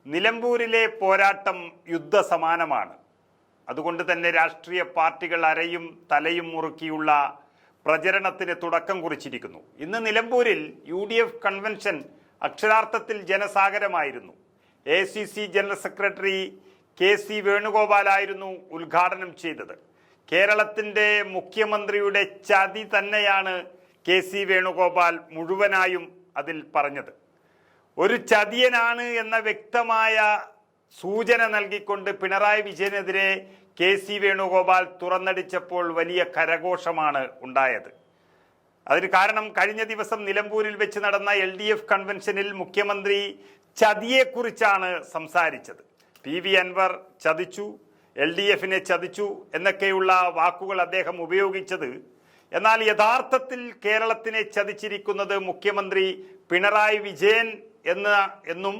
നിലമ്പൂരിലെ പോരാട്ടം യുദ്ധസമാനമാണ്. അതുകൊണ്ട് തന്നെ രാഷ്ട്രീയ പാർട്ടികൾ അരയും തലയും മുറുക്കിയുള്ള പ്രചരണത്തിന് തുടക്കം കുറിച്ചിരിക്കുന്നു. ഇന്ന് നിലമ്പൂരിൽ UDF കൺവെൻഷൻ അക്ഷരാർത്ഥത്തിൽ ജനസാഗരമായിരുന്നു. ACC ജനറൽ സെക്രട്ടറി KC വേണുഗോപാലായിരുന്നു ഉദ്ഘാടനം ചെയ്തത്. കേരളത്തിൻ്റെ മുഖ്യമന്ത്രിയുടെ ചതി തന്നെയാണ് KC വേണുഗോപാൽ മുഴുവനായും അതിൽ പറഞ്ഞത്. ഒരു ചതിയനാണ് എന്ന വ്യക്തമായ സൂചന നൽകിക്കൊണ്ട് പിണറായി വിജയനെതിരെ KC വേണുഗോപാൽ തുറന്നടിച്ചപ്പോൾ വലിയ കരഘോഷമാണ് ഉണ്ടായത്. അതിന് കാരണം കഴിഞ്ഞ ദിവസം നിലമ്പൂരിൽ വെച്ച് നടന്ന LDF കൺവെൻഷനിൽ മുഖ്യമന്ത്രി ചതിയെക്കുറിച്ചാണ് സംസാരിച്ചത്. PV അൻവർ ചതിച്ചു, LDFനെ ചതിച്ചു എന്നൊക്കെയുള്ള വാക്കുകൾ അദ്ദേഹം ഉപയോഗിച്ചത്. എന്നാൽ യഥാർത്ഥത്തിൽ കേരളത്തിനെ ചതിച്ചിരിക്കുന്നത് മുഖ്യമന്ത്രി പിണറായി വിജയൻ എന്നും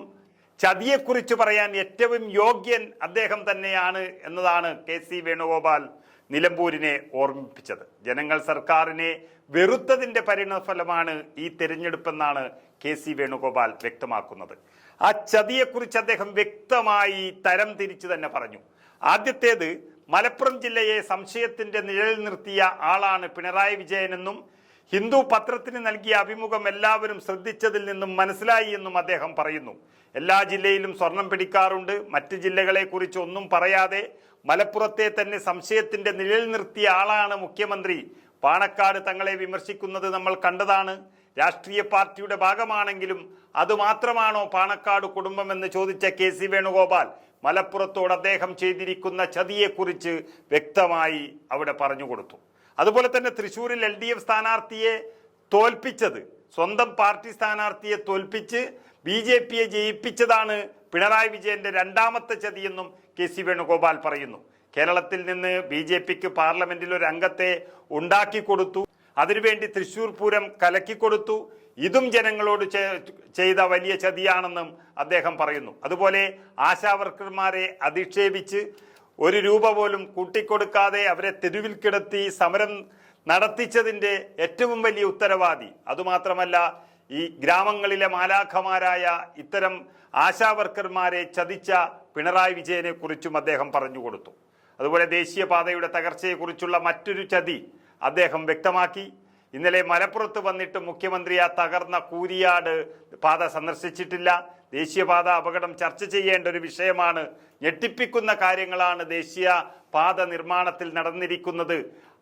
ചതിയെക്കുറിച്ച് പറയാൻ ഏറ്റവും യോഗ്യൻ അദ്ദേഹം തന്നെയാണ് എന്നതാണ് KC വേണുഗോപാൽ നിലമ്പൂരിനെ ഓർമ്മിപ്പിച്ചത്. ജനങ്ങൾ സർക്കാരിനെ വെറുത്തതിൻ്റെ പരിണതഫലമാണ് ഈ തെരഞ്ഞെടുപ്പെന്നാണ് KC വേണുഗോപാൽ വ്യക്തമാക്കുന്നത്. ആ ചതിയെക്കുറിച്ച് അദ്ദേഹം വ്യക്തമായി തരം തിരിച്ചു തന്നെ പറഞ്ഞു. ആദ്യത്തേത്, മലപ്പുറം ജില്ലയെ സംശയത്തിന്റെ നിഴലിൽ നിർത്തിയ ആളാണ് പിണറായി വിജയനെന്നും ഹിന്ദു പത്രത്തിന് നൽകിയ അഭിമുഖം എല്ലാവരും ശ്രദ്ധിച്ചതിൽ നിന്നും മനസ്സിലായി എന്നും അദ്ദേഹം പറയുന്നു. എല്ലാ ജില്ലയിലും സ്വർണം പിടിക്കാറുണ്ട്. മറ്റ് ജില്ലകളെ കുറിച്ച് ഒന്നും പറയാതെ മലപ്പുറത്തെ തന്നെ സംശയത്തിന്റെ നിഴലിൽ നിർത്തിയ ആളാണ് മുഖ്യമന്ത്രി. പാണക്കാട് തങ്ങളെ വിമർശിക്കുന്നത് നമ്മൾ കണ്ടതാണ്. രാഷ്ട്രീയ പാർട്ടിയുടെ ഭാഗമാണെങ്കിലും അതുമാത്രമാണോ പാണക്കാട് കുടുംബമെന്ന് ചോദിച്ച KC വേണുഗോപാൽ മലപ്പുറത്തോട് അദ്ദേഹം ചെയ്തിരിക്കുന്ന ചതിയെക്കുറിച്ച് വ്യക്തമായി അവിടെ പറഞ്ഞുകൊടുത്തു. അതുപോലെ തന്നെ തൃശ്ശൂരിൽ LDF സ്ഥാനാർത്ഥിയെ തോൽപ്പിച്ചത്, സ്വന്തം പാർട്ടി സ്ഥാനാർത്ഥിയെ തോൽപ്പിച്ച് BJPയെ ജയിപ്പിച്ചതാണ് പിണറായി വിജയന്റെ രണ്ടാമത്തെ ചതിയെന്നും KC വേണുഗോപാൽ പറയുന്നു. കേരളത്തിൽ നിന്ന് BJPക്ക് പാർലമെന്റിൽ ഒരു അംഗത്തെ ഉണ്ടാക്കി കൊടുത്തു, അതിനുവേണ്ടി തൃശ്ശൂർ പൂരം കലക്കിക്കൊടുത്തു. ഇതും ജനങ്ങളോട് ചെയ്ത വലിയ ചതിയാണെന്നും അദ്ദേഹം പറയുന്നു. അതുപോലെ ആശാവർക്കർമാരെ അധിക്ഷേപിച്ച് ഒരു രൂപ പോലും കൂട്ടിക്കൊടുക്കാതെ അവരെ തെരുവിൽ കിടത്തി സമരം നടത്തിച്ചതിൻ്റെ ഏറ്റവും വലിയ ഉത്തരവാദി, അതുമാത്രമല്ല ഈ ഗ്രാമങ്ങളിലെ മാലാഖമാരായ ഇത്തരം ആശാവർക്കർമാരെ ചതിച്ച പിണറായി വിജയനെ കുറിച്ചും അദ്ദേഹം പറഞ്ഞുകൊടുത്തു. അതുപോലെ ദേശീയപാതയുടെ തകർച്ചയെക്കുറിച്ചുള്ള മറ്റൊരു ചതി അദ്ദേഹം വ്യക്തമാക്കി. ഇന്നലെ മലപ്പുറത്ത് വന്നിട്ട് മുഖ്യമന്ത്രി ആ തകർന്ന കൂരിയാട് പാത സന്ദർശിച്ചിട്ടില്ല. ദേശീയപാത അപകടം ചർച്ച ചെയ്യേണ്ട ഒരു വിഷയമാണ്. ഞെട്ടിപ്പിക്കുന്ന കാര്യങ്ങളാണ് ദേശീയ പാത നിർമ്മാണത്തിൽ നടന്നിരിക്കുന്നത്.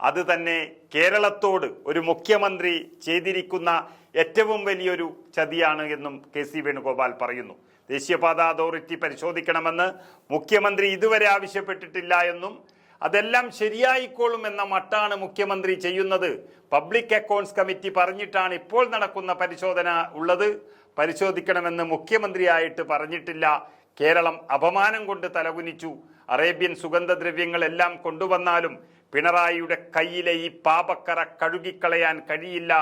അത് തന്നെ കേരളത്തോട് ഒരു മുഖ്യമന്ത്രി ചെയ്തിരിക്കുന്ന ഏറ്റവും വലിയൊരു ചതിയാണ് എന്നും KC വേണുഗോപാൽ പറയുന്നു. ദേശീയപാത അതോറിറ്റി പരിശോധിക്കണമെന്ന് മുഖ്യമന്ത്രി ഇതുവരെ ആവശ്യപ്പെട്ടിട്ടില്ല എന്നും അതെല്ലാം ശരിയായിക്കോളും എന്ന മട്ടാണ് മുഖ്യമന്ത്രി ചെയ്യുന്നത്. പബ്ലിക് അക്കൗണ്ട്സ് കമ്മിറ്റി പറഞ്ഞിട്ടാണ് ഇപ്പോൾ നടക്കുന്ന പരിശോധന ഉള്ളത്. പരിശോധിക്കണമെന്ന് മുഖ്യമന്ത്രിയായിട്ട് പറഞ്ഞിട്ടില്ല. കേരളം അപമാനം കൊണ്ട് തലകുനിച്ചു. അറേബ്യൻ സുഗന്ധദ്രവ്യങ്ങളെല്ലാം കൊണ്ടുവന്നാലും പിണറായിയുടെ കയ്യിലെ ഈ പാപക്കറ കഴുകിക്കളയാൻ കഴിയില്ല.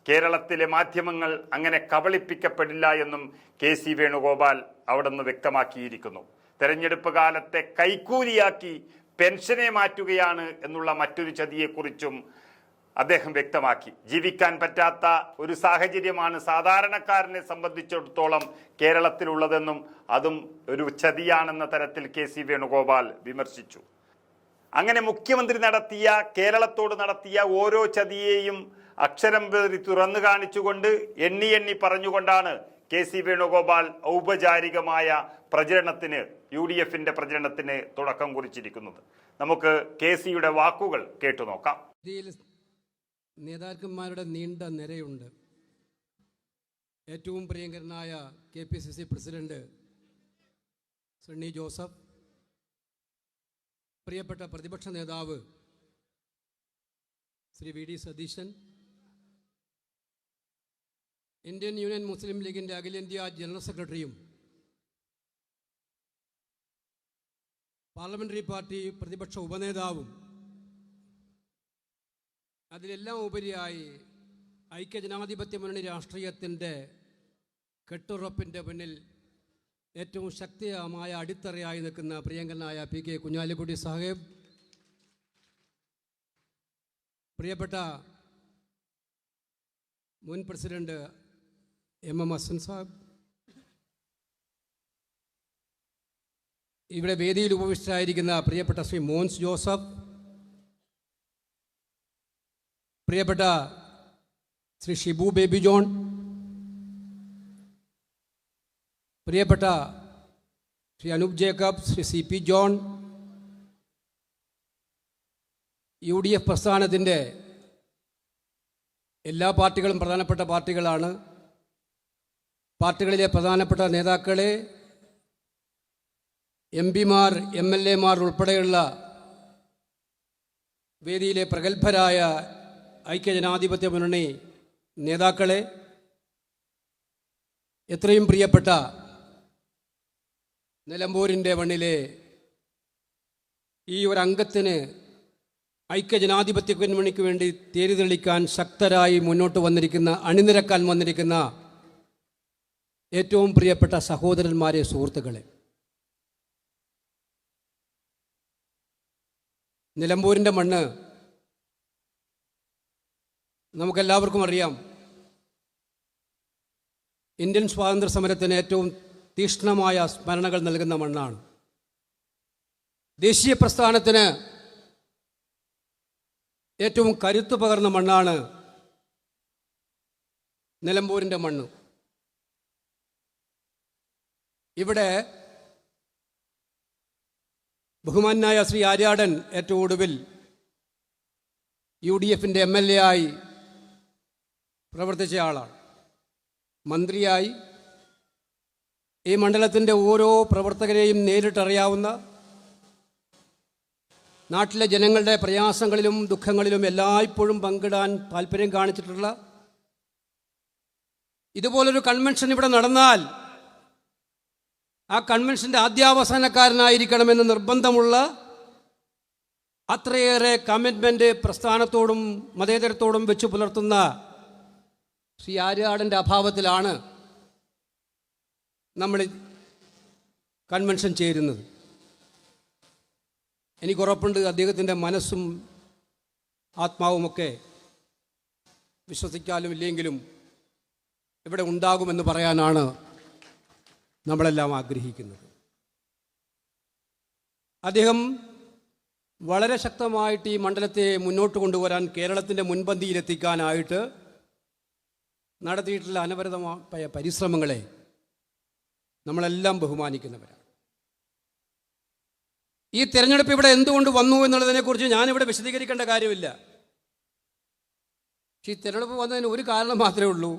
കേരളത്തിലെ മാധ്യമങ്ങൾ അങ്ങനെ കബളിപ്പിക്കപ്പെടില്ല എന്നും KC വേണുഗോപാൽ അവിടെ നിന്ന് വ്യക്തമാക്കിയിരിക്കുന്നു. തെരഞ്ഞെടുപ്പ് കാലത്തെ കൈക്കൂലിയാക്കി പെൻഷനെ മാറ്റുകയാണ് എന്നുള്ള മറ്റൊരു ചതിയെക്കുറിച്ചും അദ്ദേഹം വ്യക്തമാക്കി. ജീവിക്കാൻ പറ്റാത്ത ഒരു സാഹചര്യമാണ് സാധാരണക്കാരനെ സംബന്ധിച്ചിടത്തോളം കേരളത്തിലുള്ളതെന്നും അതും ഒരു ചതിയാണെന്ന തരത്തിൽ KC വേണുഗോപാൽ വിമർശിച്ചു. അങ്ങനെ മുഖ്യമന്ത്രി കേരളത്തോട് നടത്തിയ ഓരോ ചതിയെയും അക്ഷരം പേറി തുറന്നു കാണിച്ചുകൊണ്ട് എണ്ണി പറഞ്ഞുകൊണ്ടാണ് KC വേണുഗോപാൽ ഔപചാരികമായ പ്രചരണത്തിന് UDFന്റെ പ്രചരണത്തിന് തുടക്കം കുറിച്ചിരിക്കുന്നത്. നമുക്ക് KCയുടെ വാക്കുകൾ കേട്ടുനോക്കാം. നേതാക്കന്മാരുടെ നീണ്ട നിരയുണ്ട്. ഏറ്റവും പ്രിയങ്കരനായ KPCC പ്രസിഡന്റ് സണ്ണി ജോസഫ്, പ്രിയപ്പെട്ട പ്രതിപക്ഷ നേതാവ് Shri VD Satheesan, Indian Union Muslim ലീഗിൻ്റെ അഖിലേന്ത്യാ ജനറൽ സെക്രട്ടറിയും പാർലമെൻ്ററി പാർട്ടി പ്രതിപക്ഷ ഉപനേതാവും, അതിലെല്ലാം ഉപരിയായി ഐക്യജനാധിപത്യ മുന്നണി രാഷ്ട്രീയത്തിൻ്റെ കെട്ടുറപ്പിൻ്റെ പിന്നിൽ ഏറ്റവും ശക്തമായ അടിത്തറയായി നിൽക്കുന്ന പ്രിയങ്കരനായ PK കുഞ്ഞാലിക്കുട്ടി സാഹിബ്, പ്രിയപ്പെട്ട മുൻ പ്രസിഡന്റ് MM ഹസൻ സാഹിബ്, ഇവിടെ വേദിയിൽ ഉപവിഷ്ടരായിരിക്കുന്ന പ്രിയപ്പെട്ട ശ്രീ മോൻസ് ജോസഫ്, പ്രിയപ്പെട്ട ശ്രീ ഷിബു ബേബി ജോൺ, പ്രിയപ്പെട്ട Shri Anoop Jacob, Shri C P John, UDF പ്രസ്ഥാനത്തിൻ്റെ എല്ലാ പാർട്ടികളും പ്രധാനപ്പെട്ട പാർട്ടികളാണ്. പാർട്ടികളിലെ പ്രധാനപ്പെട്ട നേതാക്കളെ, MP-മാർ, MLA-മാർ ഉൾപ്പെടെയുള്ള വേദിയിലെ പ്രഗത്ഭരായ ഐക്യജനാധിപത്യ മുന്നണി നേതാക്കളെ, എത്രയും പ്രിയപ്പെട്ട നിലമ്പൂരിൻ്റെ മണ്ണിലെ ഈ ഒരു അംഗത്തിന് ഐക്യജനാധിപത്യ മുന്നണിക്ക് വേണ്ടി തേരിതെളിക്കാൻ ശക്തരായി മുന്നോട്ട് വന്നിരിക്കുന്ന, അണിനിരക്കാൻ വന്നിരിക്കുന്ന ഏറ്റവും പ്രിയപ്പെട്ട സഹോദരന്മാരെ, സുഹൃത്തുക്കളെ, നിലമ്പൂരിൻ്റെ മണ്ണ് നമുക്കെല്ലാവർക്കും അറിയാം. ഇന്ത്യൻ സ്വാതന്ത്ര്യ സമരത്തിന് ഏറ്റവും തീക്ഷ്ണമായ സ്മരണകൾ നൽകുന്ന മണ്ണാണ്. ദേശീയ പ്രസ്ഥാനത്തിന് ഏറ്റവും കരുത്തു പകർന്ന മണ്ണാണ് നിലമ്പൂരിൻ്റെ മണ്ണ്. ഇവിടെ ബഹുമാനായ ശ്രീ ആര്യാടൻ ഏറ്റവും ഒടുവിൽ UDF-ൻ്റെ MLA ആയി പ്രവർത്തിച്ച ആളാണ്. മന്ത്രിയായി ഈ മണ്ഡലത്തിൻ്റെ ഓരോ പ്രവർത്തകരെയും നേരിട്ടറിയാവുന്ന, നാട്ടിലെ ജനങ്ങളുടെ പ്രയാസങ്ങളിലും ദുഃഖങ്ങളിലും എല്ലായ്പ്പോഴും പങ്കിടാൻ താല്പര്യം കാണിച്ചിട്ടുള്ള, ഇതുപോലൊരു കൺവെൻഷൻ ഇവിടെ നടന്നാൽ ആ കൺവെൻഷൻ്റെ ആദ്യാവസാനക്കാരനായിരിക്കണമെന്ന് നിർബന്ധമുള്ള അത്രയേറെ കമ്മിറ്റ്മെൻറ്റ് പ്രസ്ഥാനത്തോടും മതേതരത്തോടും വെച്ച് പുലർത്തുന്ന ശ്രീ ആര്യാടൻ്റെ അഭാവത്തിലാണ് നമ്മൾ കൺവെൻഷൻ ചേരുന്നത്. എനിക്കുറപ്പുണ്ട് അദ്ദേഹത്തിൻ്റെ മനസ്സും ആത്മാവുമൊക്കെ വിശ്വസിക്കാനും ഇല്ലെങ്കിലും ഇവിടെ ഉണ്ടാകുമെന്ന് പറയാനാണ് നമ്മളെല്ലാം ആഗ്രഹിക്കുന്നത്. അദ്ദേഹം വളരെ ശക്തമായിട്ട് ഈ മണ്ഡലത്തെ മുന്നോട്ട് കൊണ്ടുവരാൻ, കേരളത്തിൻ്റെ മുൻപന്തിയിലെത്തിക്കാനായിട്ട് നടത്തിയിട്ടുള്ള അനവരതമായ പരിശ്രമങ്ങളെ നമ്മളെല്ലാം ബഹുമാനിക്കുന്നവരാണ്. ഈ തെരഞ്ഞെടുപ്പ് ഇവിടെ എന്തുകൊണ്ട് വന്നു എന്നുള്ളതിനെക്കുറിച്ച് ഞാനിവിടെ വിശദീകരിക്കേണ്ട കാര്യമില്ല. പക്ഷേ ഈ തെരഞ്ഞെടുപ്പ് വന്നതിന് ഒരു കാരണം മാത്രമേ ഉള്ളൂ.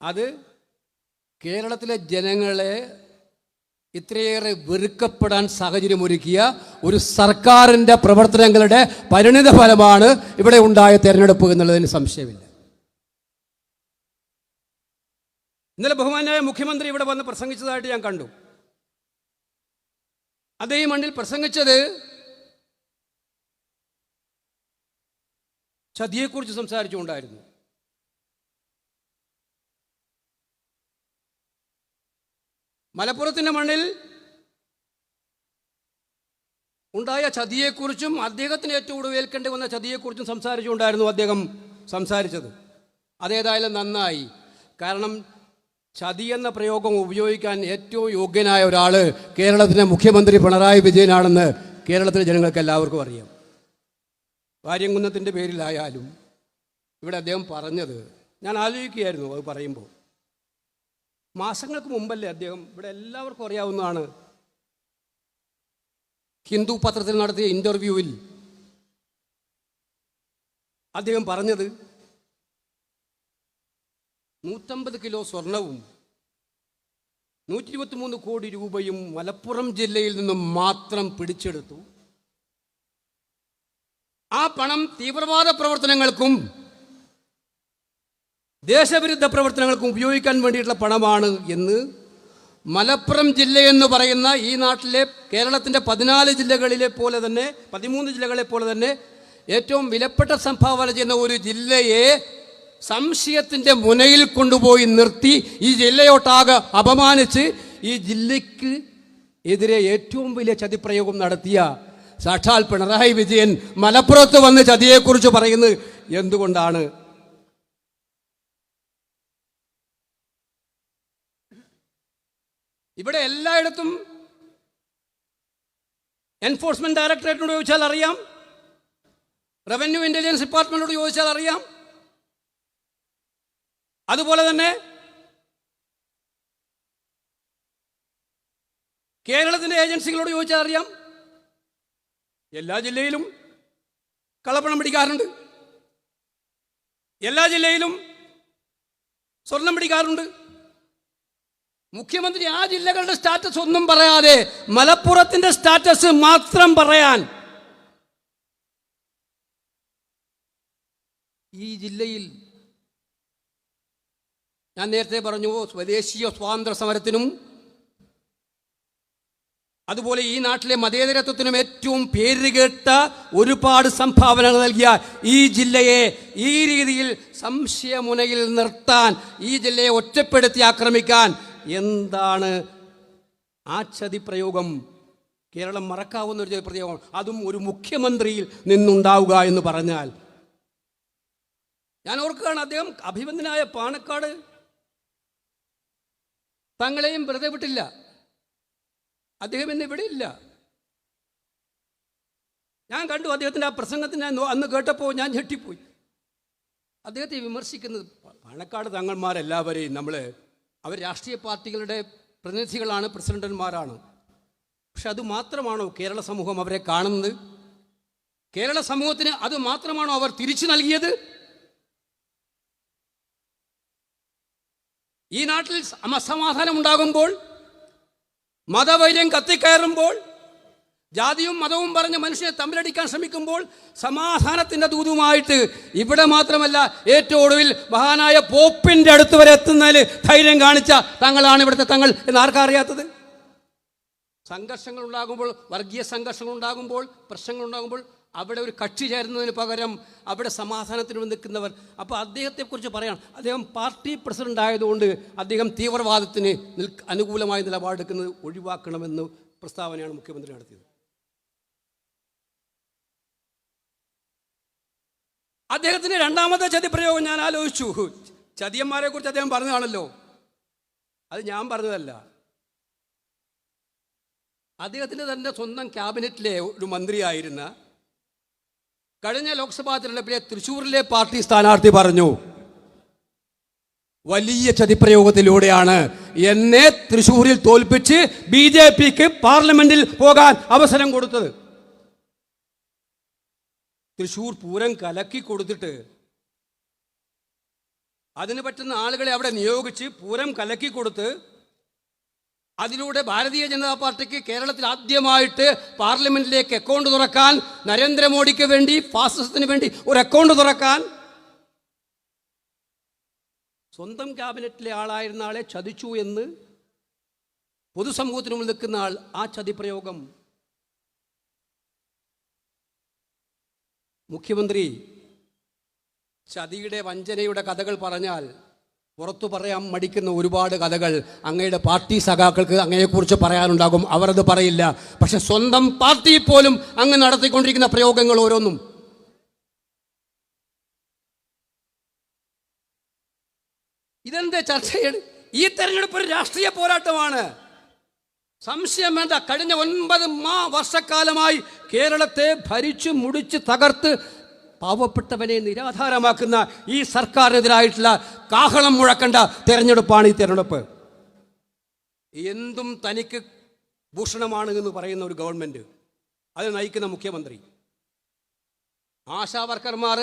അത് കേരളത്തിലെ ജനങ്ങളെ ഇത്രയേറെ വെറുക്കപ്പെടാൻ സാഹചര്യമൊരുക്കിയ ഒരു സർക്കാരിൻ്റെ പ്രവർത്തനങ്ങളുടെ പരിണിത ഫലമാണ് ഇവിടെ ഉണ്ടായ തെരഞ്ഞെടുപ്പ് എന്നുള്ളതിന് സംശയമില്ല. ഇന്നലെ ബഹുമാനായ മുഖ്യമന്ത്രി ഇവിടെ വന്ന് പ്രസംഗിച്ചതായിട്ട് ഞാൻ കണ്ടു. അതേ മണ്ണിൽ പ്രസംഗിച്ചത് ചതിയെക്കുറിച്ച് സംസാരിച്ചുകൊണ്ടായിരുന്നു. മലപ്പുറത്തിൻ്റെ മണ്ണിൽ ഉണ്ടായ ചതിയെക്കുറിച്ചും അദ്ദേഹത്തിന് ഏറ്റവും ഒടുവേൽക്കേണ്ടി വന്ന ചതിയെക്കുറിച്ചും സംസാരിച്ചുകൊണ്ടായിരുന്നു അദ്ദേഹം സംസാരിച്ചത്. അതേതായാലും നന്നായി. കാരണം ചതി എന്ന പ്രയോഗം ഉപയോഗിക്കാൻ ഏറ്റവും യോഗ്യനായ ഒരാൾ കേരളത്തിലെ മുഖ്യമന്ത്രി പിണറായി വിജയനാണെന്ന് കേരളത്തിലെ ജനങ്ങൾക്ക് എല്ലാവർക്കും അറിയാം. വാര്യംകുന്നത്തിൻ്റെ പേരിലായാലും ഇവിടെ അദ്ദേഹം പറഞ്ഞത് ഞാൻ ആലോചിക്കുകയായിരുന്നു. അത് പറയുമ്പോൾ മാസങ്ങൾക്ക് മുമ്പല്ലേ അദ്ദേഹം, ഇവിടെ എല്ലാവർക്കും അറിയാവുന്നതാണ്, ഹിന്ദു പത്രത്തിൽ നടത്തിയ ഇൻ്റർവ്യൂവിൽ അദ്ദേഹം പറഞ്ഞത് 150 കിലോ സ്വർണവും 123 കോടി രൂപയും മലപ്പുറം ജില്ലയിൽ നിന്നും മാത്രം പിടിച്ചെടുത്തു. ആ പണം തീവ്രവാദ പ്രവർത്തനങ്ങൾക്കും ദേശവിരുദ്ധ പ്രവർത്തനങ്ങൾക്കും ഉപയോഗിക്കാൻ വേണ്ടിയിട്ടുള്ള പണമാണ് എന്ന് മലപ്പുറം ജില്ലയെന്ന് പറയുന്ന ഈ നാട്ടിലെ കേരളത്തിൻ്റെ 14 ജില്ലകളിലെ പോലെ തന്നെ 13 ജില്ലകളെ പോലെ തന്നെ ഏറ്റവും വിലപ്പെട്ട സംഭാവന ചെയ്യുന്ന ഒരു ജില്ലയെ സംശയത്തിൻ്റെ മുനയിൽ കൊണ്ടുപോയി നിർത്തി ഈ ജില്ലയോട്ടാകെ അപമാനിച്ച് ഈ ജില്ലയ്ക്ക് എതിരെ ഏറ്റവും വലിയ ചതിപ്രയോഗം നടത്തിയ സാക്ഷാൽ പിണറായി വിജയൻ മലപ്പുറത്ത് വന്ന് ചതിയെക്കുറിച്ച് പറയുന്നത് എന്തുകൊണ്ടാണ്? ഇവിടെ എല്ലായിടത്തും എൻഫോഴ്സ്മെന്റ് ഡയറക്ടറേറ്റിനോട് ചോദിച്ചാൽ അറിയാം, റവന്യൂ ഇന്റലിജൻസ് ഡിപ്പാർട്ട്മെന്റിനോട് ചോദിച്ചാൽ അറിയാം. അതുപോലെ തന്നെ കേരളത്തിന്റെ ഏജൻസികളോട് ചോദിച്ചാൽ അറിയാം. എല്ലാ ജില്ലയിലും കള്ളപ്പണം പിടിക്കാറുണ്ട്, എല്ലാ ജില്ലയിലും സ്വർണം പിടിക്കാറുണ്ട്. മുഖ്യമന്ത്രി ആ ജില്ലകളുടെ സ്റ്റാറ്റസ് ഒന്നും പറയാതെ മലപ്പുറത്തിന്റെ സ്റ്റാറ്റസ് മാത്രം പറയാൻ ഈ ജില്ലയിൽ ഞാൻ നേരത്തെ പറഞ്ഞു സ്വദേശീയ സ്വാതന്ത്ര്യ സമരത്തിനും അതുപോലെ ഈ നാട്ടിലെ മതേതരത്വത്തിനും ഏറ്റവും പേരുകേട്ട ഒരുപാട് സംഭാവനകൾ നൽകിയ ഈ ജില്ലയെ ഈ രീതിയിൽ സംശയമുനയിൽ നിർത്താൻ, ഈ ജില്ലയെ ഒറ്റപ്പെടുത്തി ആക്രമിക്കാൻ എന്താണ് ആ ചതിപ്രയോഗം? കേരളം മറക്കാവുന്ന ഒരു ചതിപ്രയോഗം, അതും ഒരു മുഖ്യമന്ത്രിയിൽ നിന്നുണ്ടാവുക എന്ന് പറഞ്ഞാൽ. ഞാൻ ഓർക്കുകയാണ്, അദ്ദേഹം അഭിമന്യനായ പാണക്കാട് തങ്ങളെയും വെറുതെ വിട്ടില്ല. അദ്ദേഹം ഇന്ന് ഇവിടെ ഇല്ല. ഞാൻ കണ്ടു അദ്ദേഹത്തിൻ്റെ ആ പ്രസംഗത്തിന് ഞാൻ അന്ന് കേട്ടപ്പോൾ ഞാൻ ഞെട്ടിപ്പോയി. അദ്ദേഹത്തെ വിമർശിക്കുന്നത് പാണക്കാട് തങ്ങന്മാരെല്ലാവരെയും അവർ രാഷ്ട്രീയ പാർട്ടികളുടെ പ്രതിനിധികളാണ്, പ്രസിഡന്റന്മാരാണ്. പക്ഷെ അത് മാത്രമാണോ കേരള സമൂഹം അവരെ കാണുന്നത്? കേരള സമൂഹത്തിന് അത് മാത്രമാണോ അവർ തിരിച്ചു നൽകിയത്? ഈ നാട്ടിൽ അസമാധാനം ഉണ്ടാകുമ്പോൾ, മതവൈര്യം കത്തിക്കയറുമ്പോൾ, ജാതിയും മതവും പറഞ്ഞ് മനുഷ്യനെ തമ്മിലടിക്കാൻ ശ്രമിക്കുമ്പോൾ സമാധാനത്തിൻ്റെ ദൂതുമായിട്ട് ഇവിടെ മാത്രമല്ല ഏറ്റവും ഒടുവിൽ മഹാനായ പോപ്പിൻ്റെ അടുത്ത് വരെ എത്തുന്നതിൽ ധൈര്യം കാണിച്ച തങ്ങളാണ് ഇവിടുത്തെ തങ്ങൾ എന്ന് ആർക്കറിയാത്തത്? സംഘർഷങ്ങൾ ഉണ്ടാകുമ്പോൾ, വർഗീയ സംഘർഷങ്ങൾ ഉണ്ടാകുമ്പോൾ, പ്രശ്നങ്ങൾ ഉണ്ടാകുമ്പോൾ അവിടെ ഒരു കക്ഷി ചേരുന്നതിന് പകരം അവിടെ സമാധാനത്തിന് നിൽക്കുന്നവർ. അപ്പോൾ അദ്ദേഹത്തെക്കുറിച്ച് പറയണം, അദ്ദേഹം പാർട്ടി പ്രസിഡന്റ് ആയതുകൊണ്ട് അദ്ദേഹം തീവ്രവാദത്തിന് അനുകൂലമായ നിലപാടെടുക്കുന്നത് ഒഴിവാക്കണമെന്ന് പ്രസ്താവനയാണ് മുഖ്യമന്ത്രി നടത്തിയത്. അദ്ദേഹത്തിൻ്റെ രണ്ടാമത്തെ ചതിപ്രയോഗം ഞാൻ ആലോചിച്ചു. ചതിയന്മാരെ കുറിച്ച് അദ്ദേഹം പറഞ്ഞതാണല്ലോ, അത് ഞാൻ പറഞ്ഞതല്ല. അദ്ദേഹത്തിൻ്റെ തന്നെ സ്വന്തം ക്യാബിനറ്റിലെ ഒരു മന്ത്രിയായിരുന്ന കഴിഞ്ഞ ലോക്സഭാ തെരഞ്ഞെടുപ്പിലെ തൃശ്ശൂരിലെ പാർട്ടി സ്ഥാനാർത്ഥി പറഞ്ഞു, വലിയ ചതിപ്രയോഗത്തിലൂടെയാണ് എന്നെ തൃശ്ശൂരിൽ തോൽപ്പിച്ച് BJPക്ക് പാർലമെന്റിൽ പോകാൻ അവസരം കൊടുത്തത്. തൃശ്ശൂർ പൂരം കലക്കി കൊടുത്തിട്ട് അതിന് പറ്റുന്ന ആളുകളെ അവിടെ നിയോഗിച്ച് പൂരം കലക്കി കൊടുത്ത് അതിലൂടെ ഭാരതീയ ജനതാ പാർട്ടിക്ക് കേരളത്തിൽ ആദ്യമായിട്ട് പാർലമെന്റിലേക്ക് അക്കൗണ്ട് തുറക്കാൻ, നരേന്ദ്രമോദിക്ക് വേണ്ടി, ഫാസിസത്തിന് വേണ്ടി ഒരു അക്കൗണ്ട് തുറക്കാൻ സ്വന്തം ക്യാബിനറ്റിലെ ആളായിരുന്ന ആളെ ചതിച്ചു എന്ന് പൊതുസമൂഹത്തിന് മുന്നിൽ നിൽക്കുന്ന ആൾ. ആ ചതിപ്രയോഗം മുഖ്യമന്ത്രി ചതിയുടെ വഞ്ചനയുടെ കഥകൾ പറഞ്ഞാൽ പുറത്തു പറയാൻ മടിക്കുന്ന ഒരുപാട് കഥകൾ അങ്ങയുടെ പാർട്ടി സഖാക്കൾക്ക് അങ്ങയെക്കുറിച്ച് പറയാനുണ്ടാകും. അവരത് പറയില്ല. പക്ഷെ സ്വന്തം പാർട്ടി പോലും അങ്ങ് നടത്തിക്കൊണ്ടിരിക്കുന്ന പ്രയോഗങ്ങൾ ഓരോന്നും ഇതെന്ത് ചർച്ചയാണ്? ഈ തെരഞ്ഞെടുപ്പ് ഒരു രാഷ്ട്രീയ പോരാട്ടമാണ്, സംശയം വേണ്ട. കഴിഞ്ഞ 9 വർഷക്കാലമായി കേരളത്തെ ഭരിച്ചു മുടിച്ച് തകർത്ത് പാവപ്പെട്ടവനെ നിരാധാരമാക്കുന്ന ഈ സർക്കാരിനെതിരായിട്ടുള്ള കാഹളം മുഴക്കേണ്ട തെരഞ്ഞെടുപ്പാണ് ഈ തെരഞ്ഞെടുപ്പ്. എന്തും തനിക്ക് ഭൂഷണമാണ് എന്ന് പറയുന്ന ഒരു ഗവൺമെൻറ്, അത് നയിക്കുന്ന മുഖ്യമന്ത്രി. ആശാവർക്കർമാർ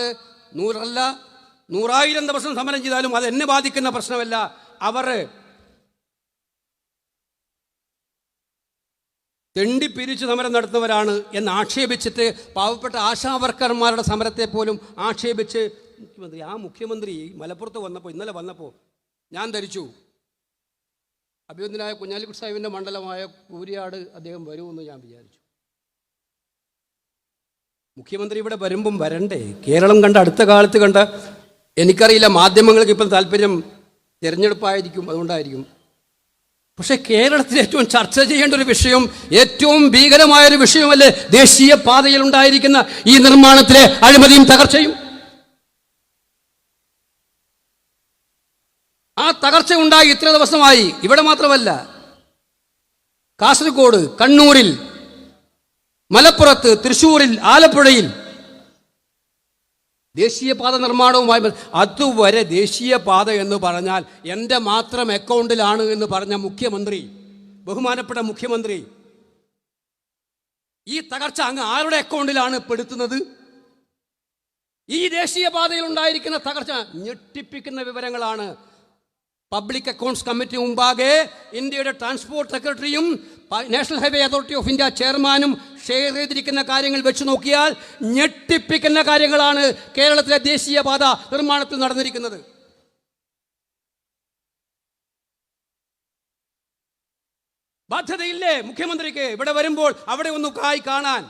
100,000 ദിവസം സമരം ചെയ്താലും അത് എന്നെ ബാധിക്കുന്ന പ്രശ്നമല്ല. അവർ തെണ്ടിപ്പിരിച്ച് സമരം നടത്തുന്നവരാണ് എന്ന് ആക്ഷേപിച്ചിട്ട് പാവപ്പെട്ട ആശാവർക്കർമാരുടെ സമരത്തെ പോലും ആക്ഷേപിച്ച് മുഖ്യമന്ത്രി മലപ്പുറത്ത് ഇന്നലെ വന്നപ്പോൾ ഞാൻ ധരിച്ചു അഭിനന്ദനായ കുഞ്ഞാലിക്കുട്ടി സാഹിബിൻ്റെ മണ്ഡലമായ കൂരിയാട് അദ്ദേഹം വരുമെന്ന് ഞാൻ വിചാരിച്ചു. മുഖ്യമന്ത്രി ഇവിടെ വരുമ്പം വരണ്ടേ? കേരളം കണ്ട അടുത്ത കാലത്ത് കണ്ട, എനിക്കറിയില്ല, മാധ്യമങ്ങൾക്ക് ഇപ്പം താല്പര്യം തിരഞ്ഞെടുപ്പായിരിക്കും, അതുകൊണ്ടായിരിക്കും. പക്ഷെ കേരളത്തിൽ ഏറ്റവും ചർച്ച ചെയ്യേണ്ട ഒരു വിഷയം, ഏറ്റവും ഭീകരമായൊരു വിഷയമല്ലേ ദേശീയ പാതയിൽ ഉണ്ടായിരിക്കുന്ന ഈ നിർമ്മാണത്തിലെ അഴിമതിയും തകർച്ചയും? ആ തകർച്ച ഉണ്ടായി ഇത്ര ദിവസമായി. ഇവിടെ മാത്രമല്ല, കാസർഗോഡ്, കണ്ണൂരിൽ മലപ്പുറത്ത്, തൃശ്ശൂരിൽ, ആലപ്പുഴയിൽ ദേശീയപാത നിർമ്മാണവുമായി അതുവരെ ദേശീയപാത എന്ന് പറഞ്ഞാൽ എൻ്റെ മാത്രം അക്കൗണ്ടിലാണ് എന്ന് പറഞ്ഞ മുഖ്യമന്ത്രി, ബഹുമാനപ്പെട്ട മുഖ്യമന്ത്രി, ഈ തകർച്ച അങ്ങ് ആരുടെ അക്കൗണ്ടിലാണ് പെടുത്തുന്നത്? ഈ ദേശീയപാതയിൽ ഉണ്ടായിരിക്കുന്ന തകർച്ച ഞെട്ടിപ്പിക്കുന്ന വിവരങ്ങളാണ് പബ്ലിക് അക്കൗണ്ട്സ് കമ്മിറ്റി മുമ്പാകെ ഇന്ത്യയുടെ ട്രാൻസ്പോർട്ട് സെക്രട്ടറിയും national highway authority of India ചെയർമാനും ഷെയർ ചെയ്തിരിക്കുന്ന കാര്യങ്ങൾ വെച്ച് നോക്കിയാൽ ഞെട്ടിപ്പിക്കുന്ന കാര്യങ്ങളാണ് കേരളത്തിലെ ദേശീയപാത നിർമ്മാണത്തിൽ നടന്നിരിക്കുന്നത്. ബാധ്യതയില്ലേ മുഖ്യമന്ത്രിക്ക് ഇവിടെ വരുമ്പോൾ അവിടെ ഒന്ന് കാണാൻ?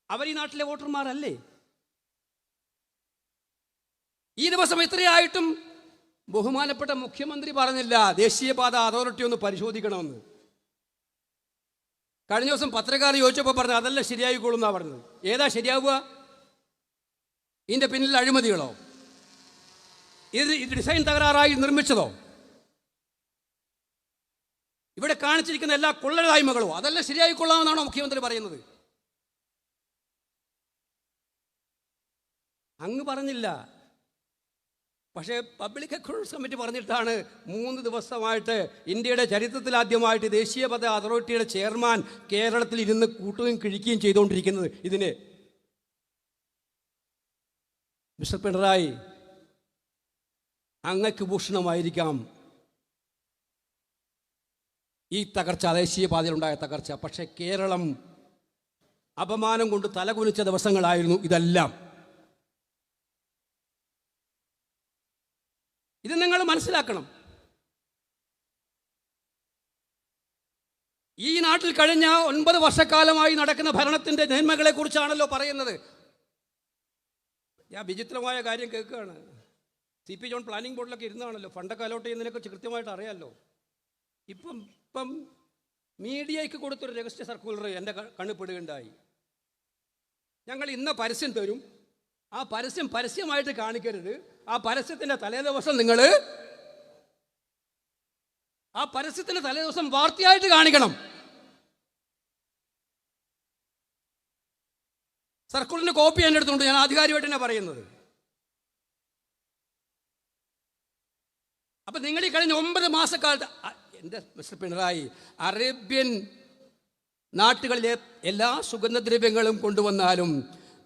അവർ ഈ നാട്ടിലെ വോട്ടർമാരല്ലേ? ഈ ദിവസം ഇത്രയായിട്ടും ബഹുമാനപ്പെട്ട മുഖ്യമന്ത്രി പറഞ്ഞില്ല ദേശീയപാത അതോറിറ്റി ഒന്ന് പരിശോധിക്കണമെന്ന്. കഴിഞ്ഞ ദിവസം പത്രക്കാർ ചോദിച്ചപ്പോൾ പറഞ്ഞു അതല്ല ശരിയായിക്കോളും എന്നാണ് പറഞ്ഞത്. ഏതാ ശരിയാവുക? ഇതിൻ്റെ പിന്നിൽ അഴിമതികളോ? ഇത് ഡിസൈൻ തകരാറായി നിർമ്മിച്ചതോ? ഇവിടെ കാണിച്ചിരിക്കുന്ന എല്ലാ കൊള്ളരുതായ്മകളോ? അതല്ല ശരിയായിക്കൊള്ളാമെന്നാണോ മുഖ്യമന്ത്രി പറയുന്നത്? അങ്ങ് പറഞ്ഞില്ല. പക്ഷേ പബ്ലിക് അക്കൗണ്ട്സ് കമ്മിറ്റി പറഞ്ഞിട്ടാണ് 3 ദിവസമായിട്ട് ഇന്ത്യയുടെ ചരിത്രത്തിലാദ്യമായിട്ട് ദേശീയപാത അതോറിറ്റിയുടെ ചെയർമാൻ കേരളത്തിൽ ഇരുന്ന് കൂട്ടുകയും കിഴിക്കുകയും ചെയ്തുകൊണ്ടിരിക്കുന്നത്. ഇതിന് മിസ്റ്റർ പിണറായി, അങ്ങക്ക് ഭൂഷണമായിരിക്കാം ഈ തകർച്ച, ദേശീയപാതയിലുണ്ടായ തകർച്ച. പക്ഷേ കേരളം അപമാനം കൊണ്ട് തലകുനിച്ച ദിവസങ്ങളായിരുന്നു ഇതെല്ലാം. ഇത് നിങ്ങൾ മനസ്സിലാക്കണം. ഈ നാട്ടിൽ കഴിഞ്ഞ 9 വർഷക്കാലമായി നടക്കുന്ന ഭരണത്തിൻ്റെ നന്മകളെ കുറിച്ചാണല്ലോ പറയുന്നത്. ഞാൻ വിചിത്രമായ കാര്യം കേൾക്കുകയാണ്. CP ജോൺ പ്ലാനിംഗ് ബോർഡിലൊക്കെ ഇരുന്നാണല്ലോ ഫണ്ടൊക്കെ അലോട്ട് ചെയ്യുന്നതിനെക്കുറിച്ച് കൃത്യമായിട്ട് അറിയാമല്ലോ. ഇപ്പം മീഡിയയ്ക്ക് കൊടുത്തൊരു രഹസ്യ സർക്കുലർ എൻ്റെ കണ്ണിൽപ്പെടുകയുണ്ടായി. ഞങ്ങൾ ഇന്ന പരസ്യം തരും, ആ പരസ്യം പരസ്യമായിട്ട് കാണിക്കരുത്, ആ പരസ്യത്തിൻ്റെ തലേദിവസം നിങ്ങൾ ആ പരസ്യത്തിൻ്റെ തലേദിവസം വാർത്തയായിട്ട് കാണിക്കണം. സർക്കുലറിൻ്റെ കോപ്പി എൻ്റെ അടുത്തുണ്ട്, ഞാൻ ആധികാരികമായിട്ട് തന്നെ പറയുന്നത്. അപ്പം നിങ്ങൾ ഈ കഴിഞ്ഞ 9 മാസക്കാലത്ത് എൻ്റെ മിസ്റ്റർ പിണറായി, അറേബ്യൻ നാട്ടുകളിലെ എല്ലാ സുഗന്ധദ്രവ്യങ്ങളും കൊണ്ടുവന്നാലും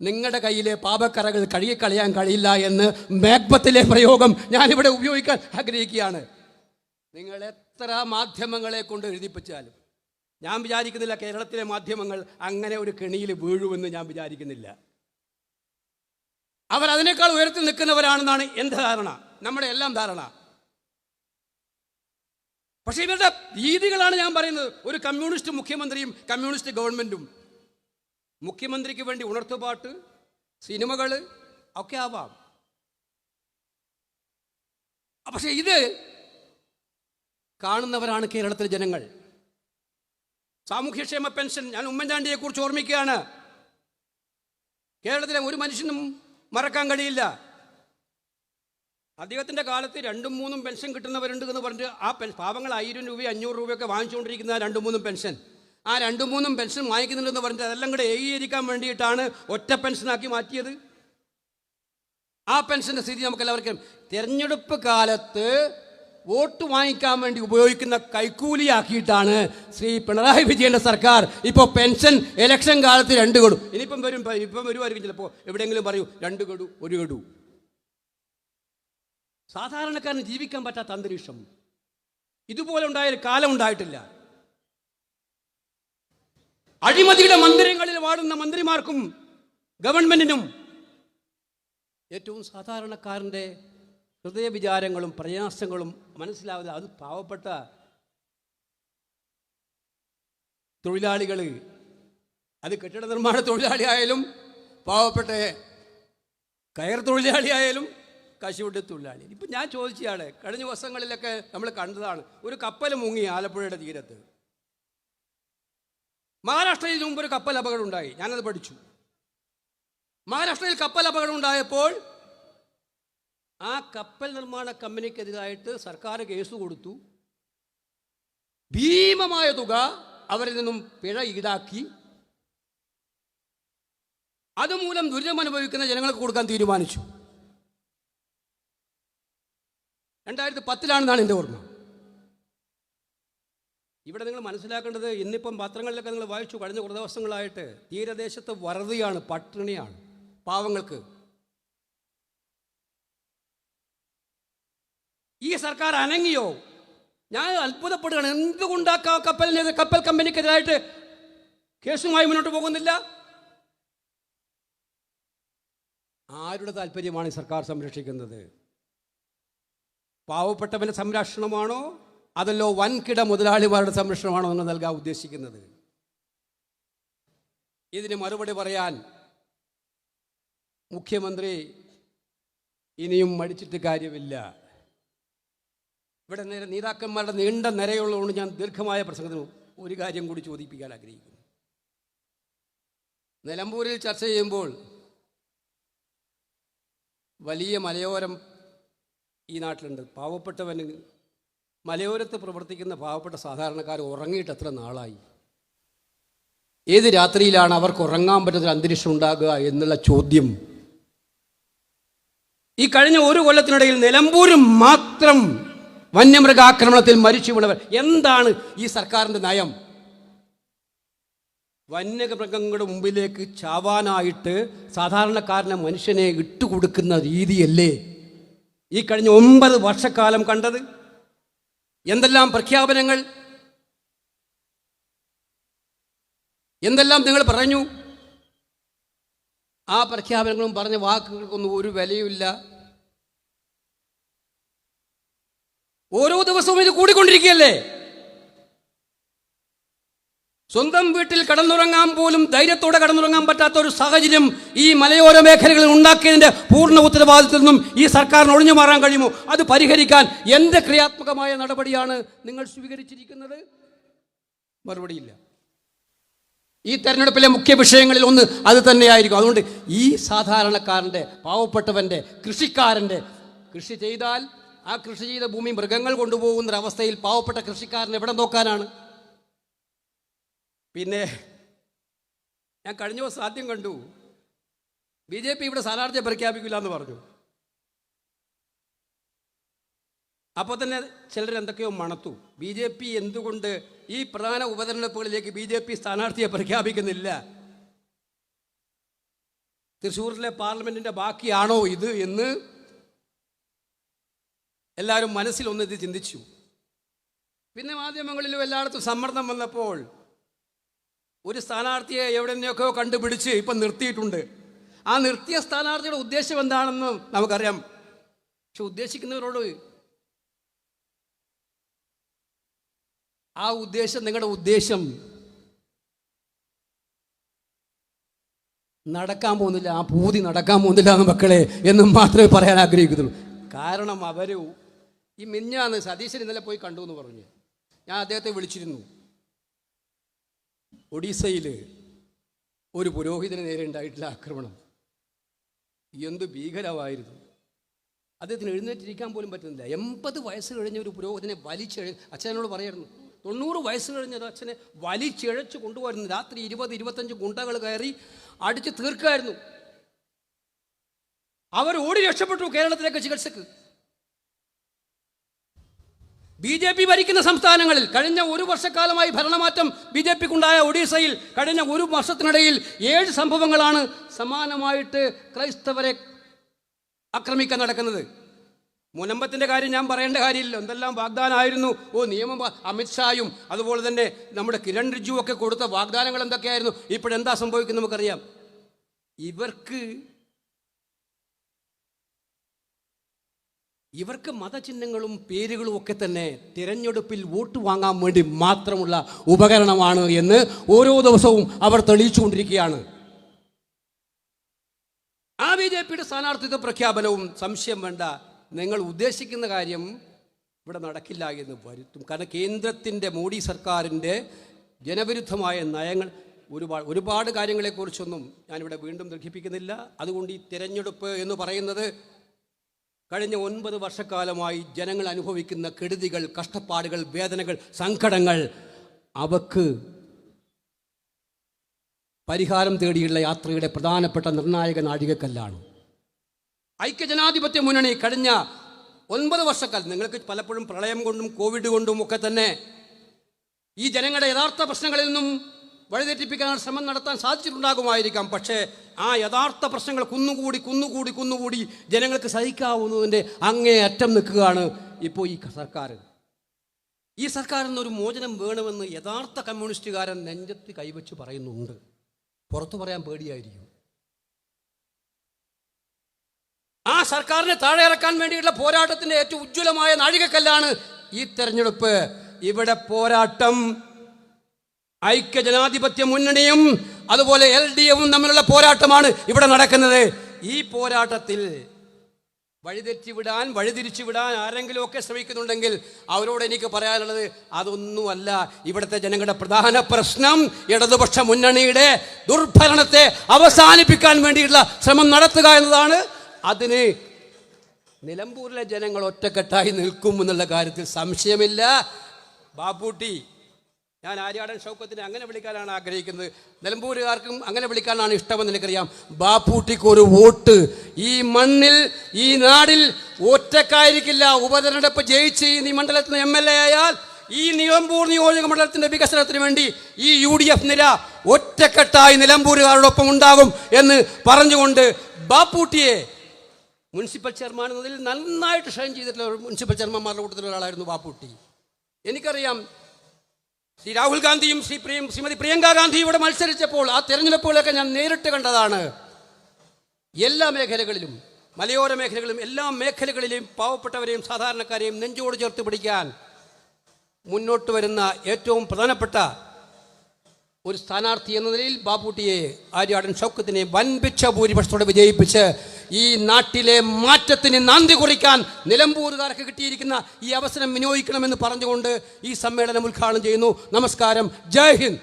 നിങ്ങളുടെ കയ്യിലെ പാപക്കറകൾ കഴുകിക്കളയാൻ കഴിയില്ല എന്ന് മേഘത്തിലെ പ്രയോഗം ഞാനിവിടെ ഉപയോഗിക്കാൻ ആഗ്രഹിക്കുകയാണ്. നിങ്ങൾ എത്ര മാധ്യമങ്ങളെ കൊണ്ട് എഴുതിപ്പിച്ചാലും ഞാൻ വിചാരിക്കുന്നില്ല കേരളത്തിലെ മാധ്യമങ്ങൾ അങ്ങനെ ഒരു കെണിയിൽ വീഴുമെന്ന് ഞാൻ വിചാരിക്കുന്നില്ല. അവരതിനേക്കാൾ ഉയരത്തിൽ നിൽക്കുന്നവരാണെന്നാണ് എൻ്റെ ധാരണ, നമ്മുടെ എല്ലാം ധാരണ. പക്ഷേ ഇവരുടെ രീതികളാണ് ഞാൻ പറയുന്നത്. ഒരു കമ്മ്യൂണിസ്റ്റ് മുഖ്യമന്ത്രിയും കമ്മ്യൂണിസ്റ്റ് ഗവൺമെൻറ്റും, മുഖ്യമന്ത്രിക്ക് വേണ്ടി ഉണർത്തുപാട്ട്, സിനിമകൾ ഒക്കെ ആവാം. പക്ഷേ ഇത് കാണുന്നവരാണ് കേരളത്തിലെ ജനങ്ങൾ. സാമൂഹ്യക്ഷേമ പെൻഷൻ, ഞാൻ ഉമ്മൻചാണ്ടിയെ കുറിച്ച് ഓർമ്മിക്കുകയാണ്. കേരളത്തിലെ ഒരു മനുഷ്യനും മറക്കാൻ കഴിയില്ല. അദ്ദേഹത്തിൻ്റെ കാലത്ത് 2-3 പെൻഷൻ കിട്ടുന്നവരുണ്ട് എന്ന് പറഞ്ഞിട്ട് ആ പാവങ്ങൾ 1000 രൂപ 500 രൂപയൊക്കെ വാങ്ങിച്ചുകൊണ്ടിരിക്കുന്ന 2-3 പെൻഷൻ, ആ 2-3 പെൻഷൻ വാങ്ങിക്കുന്നുണ്ടെന്ന് പറഞ്ഞിട്ട് അതെല്ലാം കൂടെ ഏകീകരിക്കാൻ വേണ്ടിയിട്ടാണ് ഒറ്റ പെൻഷനാക്കി മാറ്റിയത്. ആ പെൻഷൻ്റെ സ്ഥിതി നമുക്കെല്ലാവർക്കും. തിരഞ്ഞെടുപ്പ് കാലത്ത് വോട്ട് വാങ്ങിക്കാൻ വേണ്ടി ഉപയോഗിക്കുന്ന കൈക്കൂലിയാക്കിയിട്ടാണ് ശ്രീ പിണറായി വിജയൻ്റെ സർക്കാർ ഇപ്പോൾ പെൻഷൻ ഇലക്ഷൻ കാലത്ത് 2 ഗഡു, ഇനിയിപ്പം വരുമായിരിക്കും ചിലപ്പോൾ, എവിടെയെങ്കിലും പറയൂ 2 ഗഡു 1 ഗഡു. സാധാരണക്കാരന് ജീവിക്കാൻ പറ്റാത്ത അന്തരീക്ഷം ഇതുപോലെ ഉണ്ടായ കാലം ഉണ്ടായിട്ടില്ല. അഴിമതിയുടെ മന്ദിരങ്ങളിൽ വാടുന്ന മന്ത്രിമാർക്കും ഗവൺമെന്റിനും ഏറ്റവും സാധാരണക്കാരൻ്റെ ഹൃദയവിചാരങ്ങളും പ്രയാസങ്ങളും മനസ്സിലാവില്ല. അത് പാവപ്പെട്ട തൊഴിലാളികൾ, അത് കെട്ടിട നിർമ്മാണ തൊഴിലാളിയായാലും പാവപ്പെട്ട കയർ തൊഴിലാളിയായാലും കശുവണ്ടി തൊഴിലാളി. ഇപ്പം ഞാൻ ചോദിച്ചയാണ്, കഴിഞ്ഞ ദിവസങ്ങളിലൊക്കെ നമ്മൾ കണ്ടതാണ്, ഒരു കപ്പൽ മുങ്ങി ആലപ്പുഴയുടെ തീരത്ത്. മഹാരാഷ്ട്രയിൽ മുമ്പ് ഒരു കപ്പൽ അപകടം ഉണ്ടായി, ഞാനത് പഠിച്ചു. മഹാരാഷ്ട്രയിൽ കപ്പൽ അപകടം ഉണ്ടായപ്പോൾ ആ കപ്പൽ നിർമ്മാണ കമ്പനിക്കെതിരായിട്ട് സർക്കാർ കേസ് കൊടുത്തു. ഭീമമായ തുക അവരിൽ നിന്നും പിഴ ഈടാക്കി. അതുമൂലം ദുരിതം അനുഭവിക്കുന്ന ജനങ്ങൾക്ക് കൊടുക്കാൻ തീരുമാനിച്ചു. 2010 എൻ്റെ ഓർമ്മ. ഇവിടെ നിങ്ങൾ മനസ്സിലാക്കേണ്ടത്, ഇന്നിപ്പം പത്രങ്ങളിലൊക്കെ നിങ്ങൾ വായിച്ചു, കഴിഞ്ഞ കുറേ ദിവസങ്ങളായിട്ട് തീരദേശത്ത് വറുതിയാണ്, പട്ടിണിയാണ് പാവങ്ങൾക്ക്. ഈ സർക്കാർ അനങ്ങിയോ? ഞാൻ അത്ഭുതപ്പെടുകയാണ്. എന്തുകൊണ്ടാ കപ്പൽ കമ്പനിക്കെതിരായിട്ട് കേസുമായി മുന്നോട്ട് പോകുന്നില്ല? ആരുടെ താല്പര്യമാണ് ഈ സർക്കാർ സംരക്ഷിക്കുന്നത്? പാവപ്പെട്ടവൻ്റെ സംരക്ഷണമാണോ അതല്ലോ വൻകിട മുതലാളിമാരുടെ സംരക്ഷണമാണോ നിങ്ങൾ നൽകാൻ ഉദ്ദേശിക്കുന്നത്? ഇതിന് മറുപടി പറയാൻ മുഖ്യമന്ത്രി ഇനിയും മടിച്ചിട്ട് കാര്യമില്ല. ഇവിടെ നേതാക്കന്മാരുടെ നീണ്ട നിരയുള്ളതുകൊണ്ട് ഞാൻ ദീർഘമായ പ്രസംഗത്തിന് ഒരു കാര്യം കൂടി ചോദിപ്പിക്കാൻ ആഗ്രഹിക്കുന്നു. നിലമ്പൂരിൽ ചർച്ച ചെയ്യുമ്പോൾ വലിയ മലയോരം ഈ നാട്ടിലുണ്ട്. പാവപ്പെട്ടവന് മലയോരത്ത് പ്രവർത്തിക്കുന്ന പാവപ്പെട്ട സാധാരണക്കാർ ഉറങ്ങിയിട്ട് എത്ര നാളായി? ഏത് രാത്രിയിലാണ് അവർക്ക് ഉറങ്ങാൻ പറ്റുന്ന അന്തരീക്ഷം ഉണ്ടാകുക എന്നുള്ള ചോദ്യം ഈ കഴിഞ്ഞ ഒരു കൊല്ലത്തിനിടയിൽ നിലമ്പൂരും മാത്രം വന്യമൃഗാക്രമണത്തിൽ മരിച്ചു വീണവർ. എന്താണ് ഈ സർക്കാരിൻ്റെ നയം? വന്യമൃഗങ്ങളുടെ മുമ്പിലേക്ക് ചാവാനായിട്ട് സാധാരണക്കാരനെ മനുഷ്യനെ ഇട്ടുകൊടുക്കുന്ന രീതിയല്ലേ ഈ കഴിഞ്ഞ 9 വർഷക്കാലം കണ്ടത്? എന്തെല്ലാം പ്രഖ്യാപനങ്ങൾ, എന്തെല്ലാം നിങ്ങൾ പറഞ്ഞു. ആ പ്രഖ്യാപനങ്ങളും പറഞ്ഞ വാക്കുകൾക്കൊന്നും ഒരു വിലയുമില്ല. ഓരോ ദിവസവും ഇത് കൂടിക്കൊണ്ടിരിക്കുകയല്ലേ. സ്വന്തം വീട്ടിൽ കടന്നുറങ്ങാൻ പോലും ധൈര്യത്തോടെ കടന്നുറങ്ങാൻ പറ്റാത്ത ഒരു സാഹചര്യം ഈ മലയോര മേഖലകളിൽ ഉണ്ടാക്കിയതിൻ്റെ പൂർണ്ണ ഉത്തരവാദിത്വത്തിൽ നിന്നും ഈ സർക്കാരിന് ഒഴിഞ്ഞു മാറാൻ കഴിയുമോ? അത് പരിഹരിക്കാൻ എന്ത് ക്രിയാത്മകമായ നടപടിയാണ് നിങ്ങൾ സ്വീകരിച്ചിരിക്കുന്നത്? മറുപടിയില്ല. ഈ തെരഞ്ഞെടുപ്പിലെ മുഖ്യ വിഷയങ്ങളിൽ ഒന്ന് അത് തന്നെയായിരിക്കും. അതുകൊണ്ട് ഈ സാധാരണക്കാരൻ്റെ, പാവപ്പെട്ടവൻ്റെ, കൃഷിക്കാരൻ്റെ, കൃഷി ചെയ്താൽ ആ കൃഷി ചെയ്ത ഭൂമി മൃഗങ്ങൾ കൊണ്ടുപോകുന്നൊരവസ്ഥയിൽ പാവപ്പെട്ട കൃഷിക്കാരൻ എവിടെ നോക്കാനാണ്? പിന്നെ ഞാൻ കഴിഞ്ഞ ദിവസം ആദ്യം കണ്ടു, BJP ഇവിടെ സ്ഥാനാർത്ഥിയെ പ്രഖ്യാപിക്കില്ല എന്ന് പറഞ്ഞു. അപ്പോൾ തന്നെ ചിലർ എന്തൊക്കെയോ മണത്തു. BJP എന്തുകൊണ്ട് ഈ പ്രധാന ഉപതെരഞ്ഞെടുപ്പുകളിലേക്ക് BJP സ്ഥാനാർത്ഥിയെ പ്രഖ്യാപിക്കുന്നില്ല? തൃശ്ശൂരിലെ പാർലമെന്റിന്റെ ബാക്കിയാണോ ഇത് എന്ന് എല്ലാവരും മനസ്സിലൊന്നിത് ചിന്തിച്ചു. പിന്നെ മാധ്യമങ്ങളിലും എല്ലായിടത്തും സമ്മർദ്ദം വന്നപ്പോൾ ഒരു സ്ഥാനാർത്ഥിയെ എവിടെ നിന്നൊക്കെയോ കണ്ടുപിടിച്ച് ഇപ്പം നിർത്തിയിട്ടുണ്ട്. ആ നിർത്തിയ സ്ഥാനാർത്ഥിയുടെ ഉദ്ദേശം എന്താണെന്ന് നമുക്കറിയാം. പക്ഷെ ഉദ്ദേശിക്കുന്നവരോട് ആ ഉദ്ദേശം, നിങ്ങളുടെ ഉദ്ദേശം നടക്കാൻ പോകുന്നില്ല, ആ പൂതി നടക്കാൻ പോകുന്നില്ല എന്ന് മക്കളെ എന്നും മാത്രമേ പറയാൻ ആഗ്രഹിക്കുന്നുള്ളൂ. കാരണം അവർ ഈ മിഞ്ഞാന്ന് സതീശൻ ഇന്നലെ പോയി കണ്ടു എന്ന് പറഞ്ഞു. ഞാൻ അദ്ദേഹത്തെ വിളിച്ചിരുന്നു. ഒഡീസയിൽ ഒരു പുരോഹിതന് നേരെ ഉണ്ടായിട്ടുള്ള ആക്രമണം എന്ത് ഭീകരമായിരുന്നു. അദ്ദേഹത്തിന് എഴുന്നേറ്റിരിക്കാൻ പോലും പറ്റുന്നില്ല. 80 വയസ്സ് കഴിഞ്ഞ ഒരു പുരോഹിതനെ അച്ഛനോട് പറയായിരുന്നു, 90 വയസ്സ് കഴിഞ്ഞ അച്ഛനെ വലിച്ചിഴച്ച് കൊണ്ടുപോയിരുന്നു. രാത്രി 20-25 ഗുണ്ടകൾ കയറി അടിച്ച് തീർക്കായിരുന്നു. അവർ ഓടി രക്ഷപ്പെട്ടു കേരളത്തിലേക്ക് ചികിത്സക്ക്. BJP ഭരിക്കുന്ന സംസ്ഥാനങ്ങളിൽ കഴിഞ്ഞ ഒരു വർഷക്കാലമായി ഭരണമാറ്റം BJPക്കുണ്ടായ ഒഡീസയിൽ കഴിഞ്ഞ ഒരു വർഷത്തിനിടയിൽ 7 സംഭവങ്ങളാണ് സമാനമായിട്ട് ക്രൈസ്തവരെ ആക്രമിക്കാൻ നടക്കുന്നത്. മുനമ്പത്തിൻ്റെ കാര്യം ഞാൻ പറയേണ്ട കാര്യമില്ല. എന്തെല്ലാം വാഗ്ദാനമായിരുന്നു. നിയമം അമിത്ഷായും അതുപോലെ തന്നെ നമ്മുടെ കിരൺ റിജ്ജു ഒക്കെ കൊടുത്ത വാഗ്ദാനങ്ങൾ എന്തൊക്കെയായിരുന്നു. ഇപ്പോഴെന്താ സംഭവിക്കുന്നത് നമുക്കറിയാം. ഇവർക്ക് മതചിഹ്നങ്ങളും പേരുകളും ഒക്കെ തന്നെ തിരഞ്ഞെടുപ്പിൽ വോട്ട് വാങ്ങാൻ വേണ്ടി മാത്രമുള്ള ഉപകരണമാണ് എന്ന് ഓരോ ദിവസവും അവർ തെളിയിച്ചുകൊണ്ടിരിക്കുകയാണ്. ആ BJPയുടെ സ്ഥാനാർത്ഥിത്വ പ്രഖ്യാപനവും സംശയം വേണ്ട, നിങ്ങൾ ഉദ്ദേശിക്കുന്ന കാര്യം ഇവിടെ നടക്കില്ല എന്ന് വരുത്തും. കാരണം കേന്ദ്രത്തിൻ്റെ മോഡി സർക്കാരിൻ്റെ ജനവിരുദ്ധമായ നയങ്ങൾ ഒരുപാട് കാര്യങ്ങളെക്കുറിച്ചൊന്നും ഞാനിവിടെ വീണ്ടും ദീർഘിപ്പിക്കുന്നില്ല. അതുകൊണ്ട് ഈ തിരഞ്ഞെടുപ്പ് എന്ന് പറയുന്നത് കഴിഞ്ഞ 9 വർഷക്കാലമായി ജനങ്ങൾ അനുഭവിക്കുന്ന കെടുതികൾ, കഷ്ടപ്പാടുകൾ, വേദനകൾ, സങ്കടങ്ങൾ അവക്ക് പരിഹാരം തേടിയുള്ള യാത്രയുടെ പ്രധാനപ്പെട്ട നിർണായക നാഴികക്കല്ലാണ്. ഐക്യജനാധിപത്യ മുന്നണി കഴിഞ്ഞ 9 വർഷക്കാലം, നിങ്ങൾക്ക് പലപ്പോഴും പ്രളയം കൊണ്ടും കോവിഡ് കൊണ്ടും ഒക്കെ തന്നെ ഈ ജനങ്ങളുടെ യഥാർത്ഥ പ്രശ്നങ്ങളിൽ നിന്നും വഴിതെറ്റിപ്പിക്കാനുള്ള ശ്രമം നടത്താൻ സാധിച്ചിട്ടുണ്ടാകുമായിരിക്കാം. പക്ഷേ ആ യഥാർത്ഥ പ്രശ്നങ്ങൾ കുന്നുകൂടി ജനങ്ങൾക്ക് സഹിക്കാവുന്നതിൻ്റെ അങ്ങേ അറ്റം നിൽക്കുകയാണ് ഇപ്പോൾ ഈ സർക്കാർ. ഈ സർക്കാരിൽ നിന്നൊരു മോചനം വേണമെന്ന് യഥാർത്ഥ കമ്മ്യൂണിസ്റ്റുകാരൻ നെഞ്ചത്ത് കൈവച്ച് പറയുന്നുണ്ട്. പുറത്തു പറയാൻ പേടിയായിരിക്കും. ആ സർക്കാരിനെ താഴെ ഇറക്കാൻ വേണ്ടിയിട്ടുള്ള പോരാട്ടത്തിന്റെ ഏറ്റവും ഉജ്ജ്വലമായ നാഴികക്കല്ലാണ് ഈ തെരഞ്ഞെടുപ്പ്. ഇവിടെ പോരാട്ടം ഐക്യജനാധിപത്യ മുന്നണിയും അതുപോലെ LDFും തമ്മിലുള്ള പോരാട്ടമാണ് ഇവിടെ നടക്കുന്നത്. ഈ പോരാട്ടത്തിൽ വഴിതിരിച്ചു വിടാൻ ആരെങ്കിലും ഒക്കെ ശ്രമിക്കുന്നുണ്ടെങ്കിൽ അവരോട് എനിക്ക് പറയാനുള്ളത് അതൊന്നുമല്ല. ഇവിടുത്തെ ജനങ്ങളുടെ പ്രധാന പ്രശ്നം ഇടതുപക്ഷ മുന്നണിയുടെ ദുർഭരണത്തെ അവസാനിപ്പിക്കാൻ വേണ്ടിയിട്ടുള്ള ശ്രമം നടത്തുക എന്നതാണ്. അതിന് നിലമ്പൂരിലെ ജനങ്ങൾ ഒറ്റക്കെട്ടായി നിൽക്കും എന്നുള്ള കാര്യത്തിൽ സംശയമില്ല. ബാപ്പൂട്ടി, ഞാൻ ആര്യാടൻ ഷൗക്കത്തിനെ അങ്ങനെ വിളിക്കാനാണ് ആഗ്രഹിക്കുന്നത്. നിലമ്പൂരുകാർക്കും അങ്ങനെ വിളിക്കാനാണ് ഇഷ്ടമെന്ന് എനിക്കറിയാം. ബാപ്പൂട്ടിക്ക് ഒരു വോട്ട് ഈ മണ്ണിൽ, ഈ നാടിൽ ഒറ്റക്കായിരിക്കില്ല. ഉപതെരഞ്ഞെടുപ്പ് ജയിച്ച് ഈ മണ്ഡലത്തിൽ MLA ആയാൽ ഈ നിലമ്പൂർ നിയോജക മണ്ഡലത്തിന്റെ വികസനത്തിന് വേണ്ടി ഈ UDF നിര ഒറ്റക്കെട്ടായി നിലമ്പൂരുകാരോടൊപ്പം ഉണ്ടാകും എന്ന് പറഞ്ഞുകൊണ്ട് ബാപ്പൂട്ടിയെ മുനിസിപ്പൽ ചെയർമാൻ എന്നതിൽ നന്നായിട്ട് ഷൈൻ ചെയ്തിട്ടുള്ള മുനിസിപ്പൽ ചെയർമാന്മാരുടെ കൂട്ടത്തിൽ ഒരാളായിരുന്നു ബാപ്പൂട്ടി. എനിക്കറിയാം, ശ്രീ രാഹുൽ ഗാന്ധിയും ശ്രീമതി പ്രിയങ്ക ഗാന്ധിയും ഇവിടെ മത്സരിച്ചപ്പോൾ ആ തെരഞ്ഞെടുപ്പുകളൊക്കെ ഞാൻ നേരിട്ട് കണ്ടതാണ്. എല്ലാ മേഖലകളിലും, മലയോര മേഖലകളിലും, എല്ലാ മേഖലകളിലെയും പാവപ്പെട്ടവരെയും സാധാരണക്കാരെയും നെഞ്ചോട് ചേർത്ത് പിടിക്കാൻ മുന്നോട്ട് വരുന്ന ഏറ്റവും പ്രധാനപ്പെട്ട ഒരു സ്ഥാനാർത്ഥി എന്ന നിലയിൽ ബാപ്പൂട്ടിയെ, ആര്യാടൻ ഷൗക്കത്തിനെ വൻപിച്ച ഭൂരിപക്ഷത്തോടെ വിജയിപ്പിച്ച് ഈ നാട്ടിലെ മാറ്റത്തിന് നാന്ദി കുറിക്കാൻ നിലമ്പൂരുകാർക്ക് കിട്ടിയിരിക്കുന്ന ഈ അവസരം വിനിയോഗിക്കണമെന്ന് പറഞ്ഞുകൊണ്ട് ഈ സമ്മേളനം ഉദ്ഘാടനം ചെയ്യുന്നു. നമസ്കാരം. ജയ് ഹിന്ദ്.